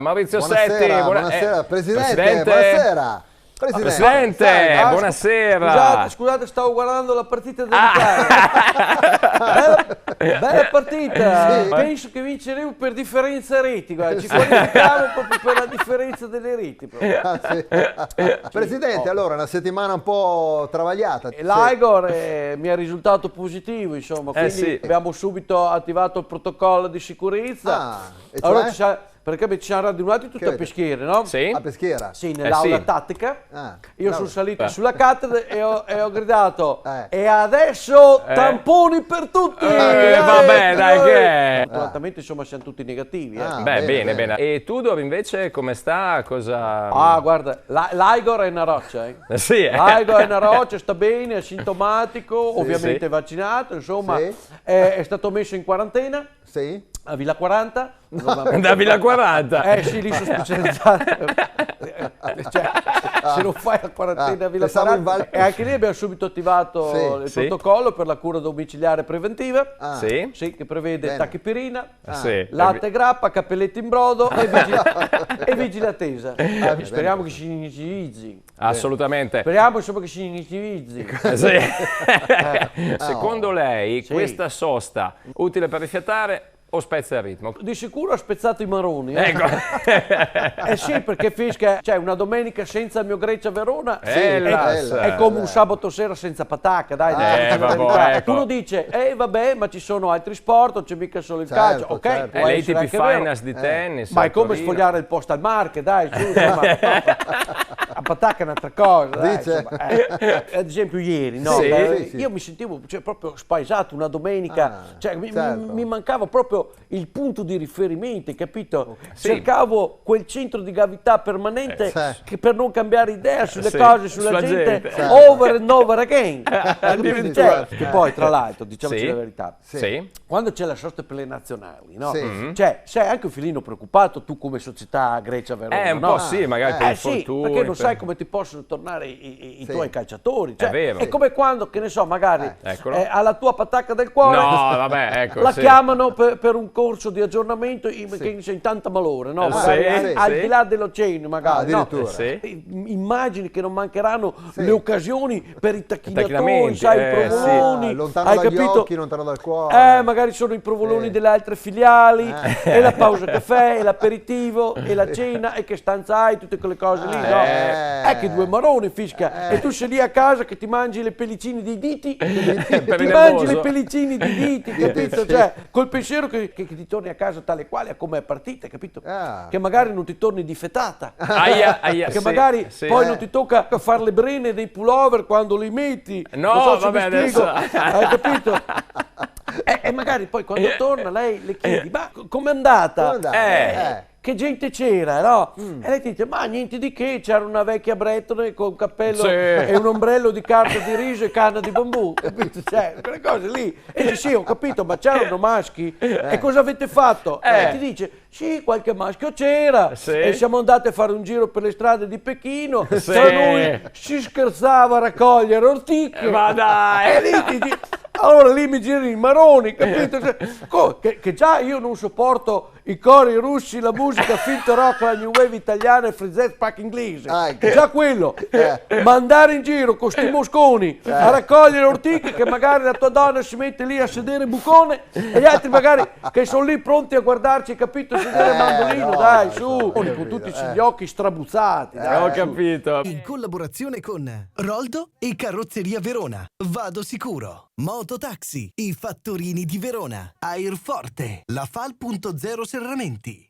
Maurizio Buonasera, Setti, buonasera. Presidente, buonasera. Presidente, buonasera. Scusate, stavo guardando la partita dell'Italia. Bella partita. Sì. Penso che vinceremo per differenza reti. Guarda. Ci qualifichiamo proprio per la differenza delle reti. Sì. Presidente, allora, una settimana un po' travagliata. E l'Igor mi è risultato positivo, insomma, quindi sì. abbiamo subito attivato il protocollo di sicurezza. E Allora, cioè? perché ci siamo radunati tutti a avete? Peschiere, no? Sì? A Peschiera? Sì, nell'aula sì. tattica. Io bravo. sono salito sulla cattedra e ho gridato Eh. e adesso tamponi per tutti! Vabbè, dai, che è? Fortunatamente, insomma, siamo tutti negativi. Beh, bene. E Tudor invece come sta? Cosa... Guarda, l'Igor è una roccia, Sì, L'Igor è una roccia, sta bene, è sintomatico, ovviamente sì. vaccinato, insomma, Sì. è stato messo in quarantena Sì? a Villa 40. da Villa 40. Sì, lì sono specializzato. Cioè, se non fai la quarantena a Villa pensavo in 40. E anche lì abbiamo subito attivato il Sì. protocollo per la cura domiciliare preventiva. Sì? Sì, che prevede Bene. tachipirina, Sì. latte e grappa, cappelletti in brodo e vigile attesa. Speriamo che si inizializzi. Assolutamente. Speriamo insomma che si inizializzi. Sì. Secondo lei Sì. questa sosta utile per rifiatare o spezza il ritmo? Di sicuro ha spezzato i maroni. Ecco. Sì, perché Fisca, cioè una domenica senza il mio Grecia Verona Bella. è come un sabato sera senza patacca, dai. vabbè, verità. ecco. Uno dice, vabbè, ma ci sono altri sport, non c'è mica solo il calcio. Ok, certo. può L'ATP essere anche vero. Finals di tennis. Ma è a come Torino. sfogliare il posto al Marche, dai, su, insomma. La patacca è un'altra cosa, dai, Dice. insomma. Ad esempio ieri, no? Sì. Sì. Io mi sentivo proprio spaesato una domenica, cioè, certo. mi mancava proprio il punto di riferimento, capito? Sì. Cercavo quel centro di gravità permanente Sì. che per non cambiare idea sulle Sì, cose, sulla sulla gente, gente. over and over again. Addirittura. Che poi, tra l'altro, diciamoci Sì. la verità, Sì. quando c'è la sosta per le nazionali, no? Sì. Cioè, sei anche un filino preoccupato tu come società Grecia-Verona, Un no? po' sì, magari per Sì, infortuni. perché non per- sai come ti possono tornare i Sì. tuoi calciatori. Cioè, È vero. È come quando, che ne so, magari Eccolo. alla tua patacca del cuore No, vabbè, ecco. la sì. chiamano per un corso di aggiornamento che c'è in tanta malore, no? Magari sì, al sì. di là dell'oceano, magari. no? addirittura. Sì. Immagini che non mancheranno le occasioni per i tacchinatori, tacchinamenti, sai, i sì. provoloni. Lontano hai dagli capito? occhi, lontano dal cuore. Magari sono i provoloni delle altre filiali, e la pausa caffè, e l'aperitivo, e la cena, e che stanza hai, tutte quelle cose lì, no? Che due maroni, Fisca. E tu sei lì a casa che ti mangi le pellicine dei diti, Per ti il mangi nervoso. le pellicine dei diti, capito? Cioè, col pensiero che ti torni a casa tale quale a come è partita, capito? Che magari non ti torni difetata. Aia, Che sì, magari sì. poi non ti tocca fare le brene dei pullover quando li metti. No, non so se vabbè, mi spiego. adesso- Hai capito? E magari poi quando torna lei le chiedi, ma com'è andata? Com'è andata? Che gente c'era, no? E lei ti dice, ma niente di che, c'era una vecchia bretone con un cappello Sì. e un ombrello di carta di riso e canna di bambù, capito? Cioè, quelle cose lì. E dice, sì, ho capito, ma c'erano maschi? E cosa avete fatto? E ti dice, sì, qualche maschio c'era. Sì. E siamo andati a fare un giro per le strade di Pechino. Sì. Tra noi si scherzava a raccogliere ortiche. Ma dai! E lì ti dice, allora lì mi girano i maroni, capito? Cioè, che già io non sopporto i cori russi, la musica, finto rock, la new wave italiana e il free jazz pack inglese. Già quello. Ma andare in giro con sti mosconi a raccogliere ortiche che magari la tua donna si mette lì a sedere bucone e gli altri magari che sono lì pronti a guardarci, capito? Sedere mandolino, no, dai, no, su. ho Con capito, tutti gli occhi strabuzzati. dai, Ho su. capito. In collaborazione con Roldo e Carrozzeria Verona. Vado sicuro. Mototaxi, i fattorini di Verona. Airforte, la Fal.0 Serramenti.